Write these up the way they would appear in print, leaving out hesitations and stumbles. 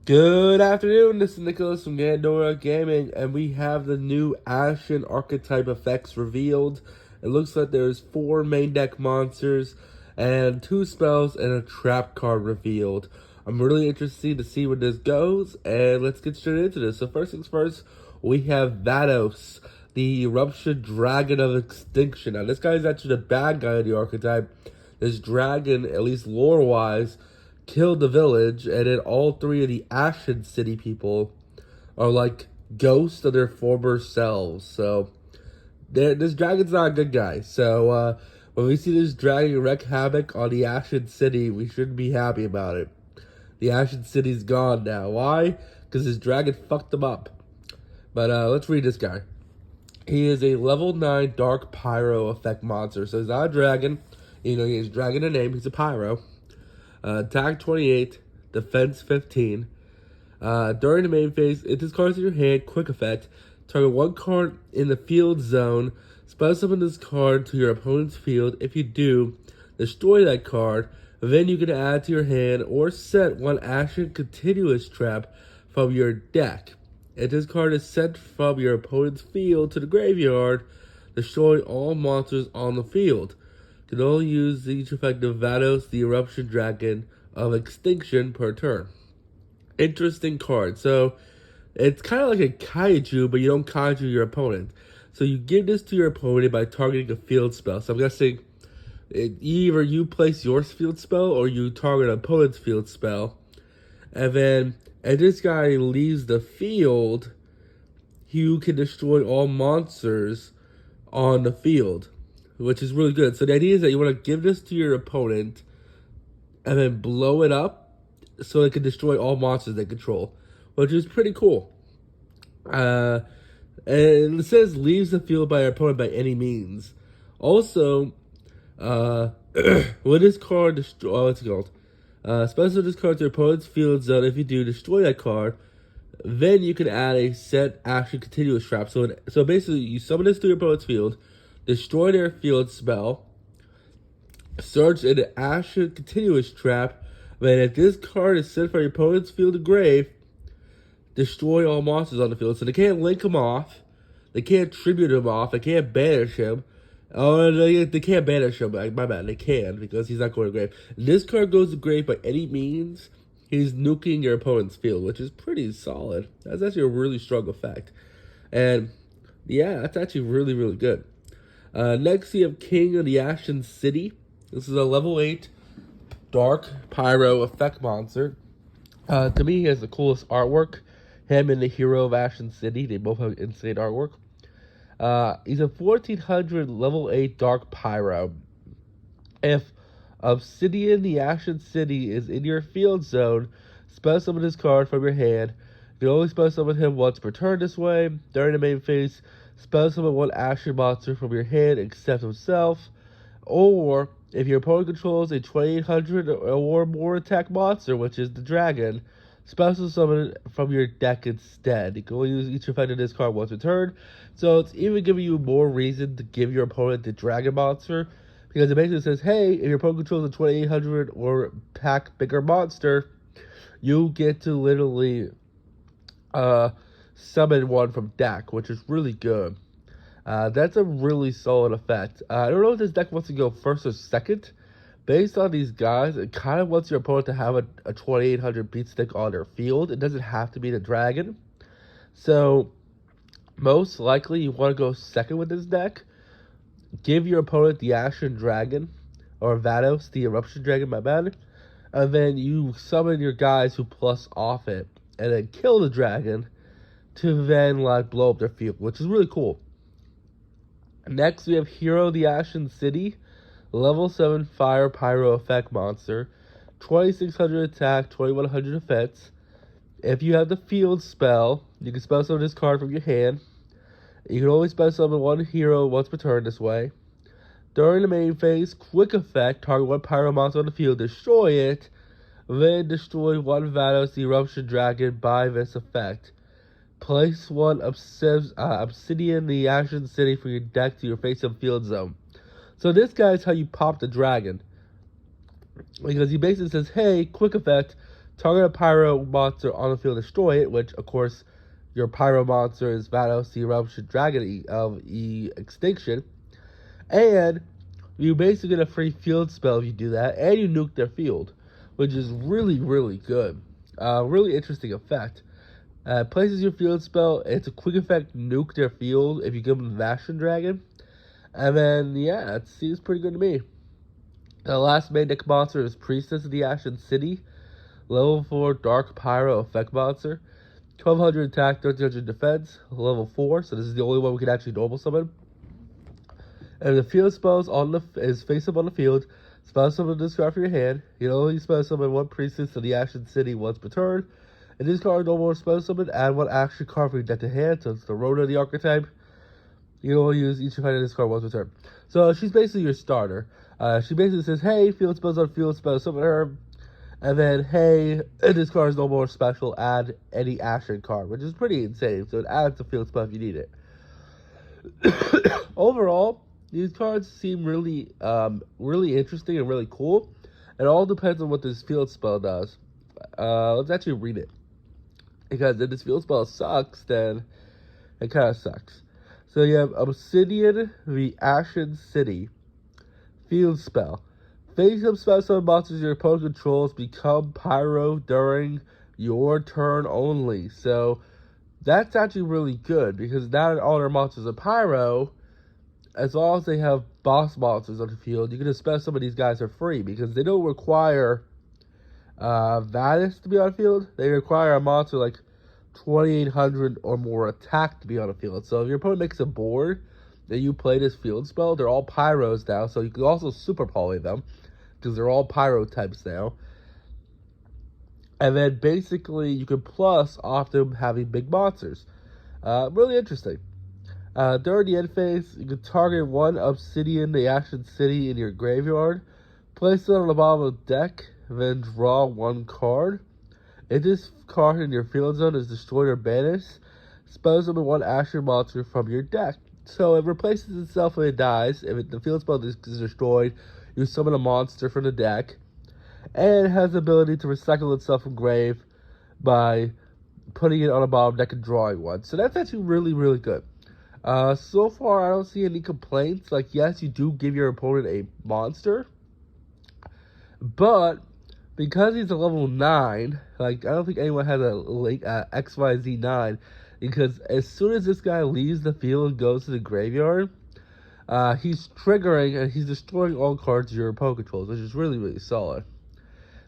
Good afternoon, this is Nicholas from Gandora Gaming, and we have the new Ashened Archetype effects revealed. It looks like there's 4 main deck monsters, and 2 spells, and a trap card revealed. I'm really interested to see where this goes, and let's get straight into this. So first things first, we have Vados, the Eruption Dragon of Extinction. Now this guy's actually the bad guy of the Archetype. This dragon, at least lore-wise, killed the village, and then all 3 of the Ashened City people are like ghosts of their former selves. So this dragon's not a good guy. So when we see this dragon wreak havoc on the Ashened City, we shouldn't be happy about it. The Ashened City's gone now. Why? Because this dragon fucked them up. But let's read this guy. He is a level 9 Dark Pyro effect monster. So he's not a dragon. You know, he has dragon in name. He's a pyro. Attack 28, defense 15. During the main phase, if this card's in your hand, quick effect, target 1 card in the field zone, spell summon this card to your opponent's field. If you do, destroy that card. Then you can add to your hand or set 1 Ashened continuous trap from your deck. If this card is sent from your opponent's field to the graveyard, destroy all monsters on the field. Can only use each effect of Vados, the Eruption Dragon of Extinction, per turn. Interesting card. So, it's kind of like a kaiju, but you don't kaiju your opponent. So you give this to your opponent by targeting a field spell. So I'm guessing either you place your field spell or you target an opponent's field spell. And then, if this guy leaves the field, you can destroy all monsters on the field, which is really good. So the idea is that you want to give this to your opponent and then blow it up so it can destroy all monsters they control, which is pretty cool. And it says leaves the field by your opponent by any means. Also, when this card what's it called? Special this card to your opponent's field zone. If you do, destroy that card. Then you can add a set action continuous trap. So basically, you summon this to your opponent's field, destroy their field spell, search an Ashened continuous trap. Then if this card is sent from your opponent's field to grave, destroy all monsters on the field. So they can't link him off, they can't tribute him off, they can't banish him. Oh, they can't banish him. My bad, they can because he's not going to grave. This card goes to grave by any means. He's nuking your opponent's field, which is pretty solid. That's actually a really strong effect. And yeah, that's actually really, really good. Next, we have King of the Ashened City. This is a level 8 Dark Pyro effect monster. To me, he has the coolest artwork. Him and the hero of Ashened City, they both have insane artwork. He's a 1400 level 8 Dark Pyro. If Obsidian, the Ashened City, is in your field zone, spell summon this card from your hand. You can only spell summon him once per turn this way. During the main phase, spell summon 1 Ashen monster from your hand except himself. Or, if your opponent controls a 2800 or more attack monster, which is the dragon, special summon from your deck instead. You can only use each effect of this card once per turn. So it's even giving you more reason to give your opponent the dragon monster, because it basically says, hey, if your opponent controls a 2800 or pack bigger monster, you get to literally summon one from deck, which is really good. That's a really solid effect. I don't know if this deck wants to go first or second. Based on these guys, it kind of wants your opponent to have a 2800 beat stick on their field. It doesn't have to be the dragon. So, most likely you want to go second with this deck. Give your opponent the Ashen Dragon, or Vados, the Eruption Dragon, my bad. And then you summon your guys who plus off it, and then kill the dragon to then like blow up their field, which is really cool. Next, we have Hero the Ashen City, level 7 Fire Pyro effect monster, 2600 attack, 2100 defense. If you have the field spell, you can spell summon this card from your hand. You can only spell summon 1 hero once per turn this way. During the main phase, quick effect, target 1 pyro monster on the field, destroy it, then destroy 1 Vados the Eruption Dragon by this effect. Place 1 Obsidian the Ashen City for your deck to your face-up field zone. So this guy is how you pop the dragon. Because he basically says, hey, quick effect, Target a pyro monster on the field, destroy it, which, of course, your pyro monster is Vados, the Eruption Dragon of Extinction. And you basically get a free field spell if you do that, and you nuke their field, which is really, really good. Really interesting effect. Places your field spell, it's a quick effect, nuke their field if you give them the Ashened Dragon. And then, yeah, it seems pretty good to me. The last main deck monster is Priestess of the Ashen City. Level 4 Dark Pyro effect monster. 1200 attack, 1300 defense. Level 4, so this is the only one we can actually normal summon. And the field spells is face up on the field. Spell summon this card from your hand. You can only spell summon one Priestess of the Ashen City once per turn. And this card normal spell summon, add one action card from your deck to hand, so it's the Rhoda of the Archetype. You can only use each effect of this card once per turn. So she's basically your starter. She basically says, hey, field spells on field spell summon her. And then, hey, this card is no more special, add any action card, which is pretty insane. So it adds a field spell if you need it. Overall, these cards seem really, really interesting and really cool. It all depends on what this field spell does. Let's actually read it. Because if this field spell sucks, then it kind of sucks. So you have Obsidian, the Ashen City. Field spell. Face-up spell summon monsters your opponent controls become pyro during your turn only. So that's actually really good because now that all their monsters are pyro, as long as they have boss monsters on the field, you can expect some of these guys are free because they don't require Vados to be on the field. They require a monster like 2800 or more attack to be on the field. So if your opponent makes a board that you play this field spell, they're all pyros now, so you can also super poly them because they're all pyro types now. And then basically you can plus off them having big monsters. Really interesting. During the end phase, you can target one Obsidian, the Ashen City, in your graveyard, place it on the bottom of the deck, then draw one card. If this card in your field zone is destroyed or banished, spell summon one Ashen monster from your deck. So it replaces itself when it dies. If the field spell is destroyed, you summon a monster from the deck. And it has the ability to recycle itself from grave by putting it on the bottom deck and drawing one. So that's actually really, really good. So far, I don't see any complaints. Like, yes, you do give your opponent a monster. But because he's a level 9, like, I don't think anyone has a XYZ 9. Because as soon as this guy leaves the field and goes to the graveyard, he's triggering and he's destroying all cards your opponent controls, which is really, really solid.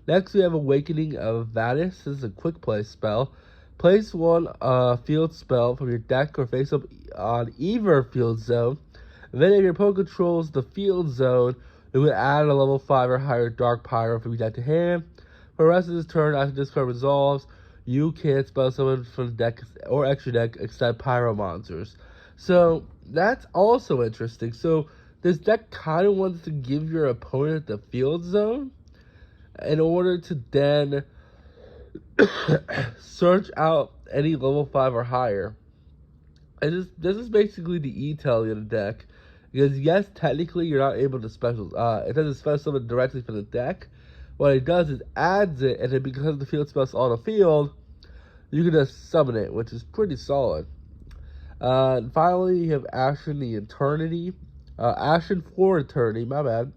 Next, we have Awakening of Vados. This is a quick play spell. Place one field spell from your deck or face up on either field zone. And then if your opponent controls the field zone, it would add a level 5 or higher Dark Pyro from your deck to hand. For the rest of this turn, after this card resolves, you can't spell summon from the deck or extra deck except Pyro monsters. So that's also interesting. So this deck kind of wants to give your opponent the field zone in order to then search out any level 5 or higher. And this is basically the e-telly of the deck. Because yes, technically you're not able to special it doesn't special summon directly from the deck. What it does is adds it, and then because the field spell's on the field, you can just summon it, which is pretty solid. And finally, you have Ashen the Eternity. Ashen for Eternity, my bad.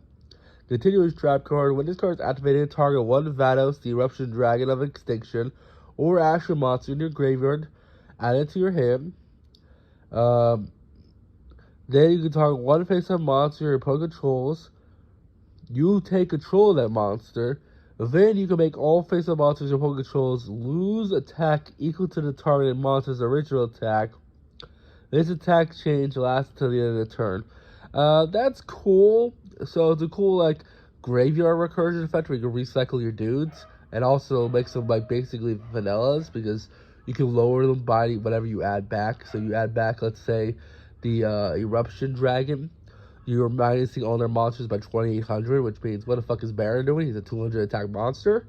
Continuous trap card. When this card is activated, target one Vados, the Eruption Dragon of Extinction, or Ashen monster in your graveyard. Add it to your hand. Then you can target one face-up monster your opponent controls. You take control of that monster. Then you can make all face-up monsters your opponent controls lose attack equal to the targeted monster's original attack. This attack change lasts until the end of the turn. That's cool. So it's a cool like graveyard recursion effect where you can recycle your dudes and also make them like basically vanillas because you can lower them by whatever you add back. So you add back, let's say, the Eruption Dragon. You're minusing all their monsters by 2800, which means what the fuck is Baron doing? He's a 200 attack monster.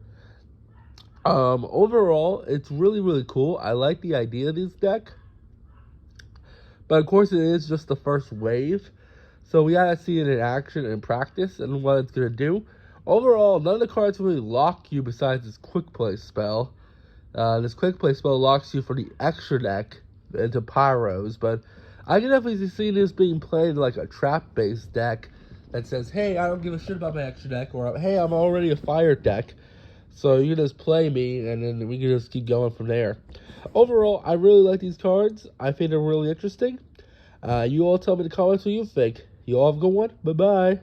Overall, it's really, really cool. I like the idea of this deck. But of course, it is just the first wave. So we gotta see it in action and practice and what it's gonna do. Overall, none of the cards really lock you besides this quick play spell. This quick play spell locks you for the extra deck into Pyros, but I can definitely see this being played like a trap-based deck that says, hey, I don't give a shit about my extra deck, or hey, I'm already a fire deck, so you can just play me, and then we can just keep going from there. Overall, I really like these cards. I think they're really interesting. You all tell me in the comments what you think. You all have a good one. Bye-bye.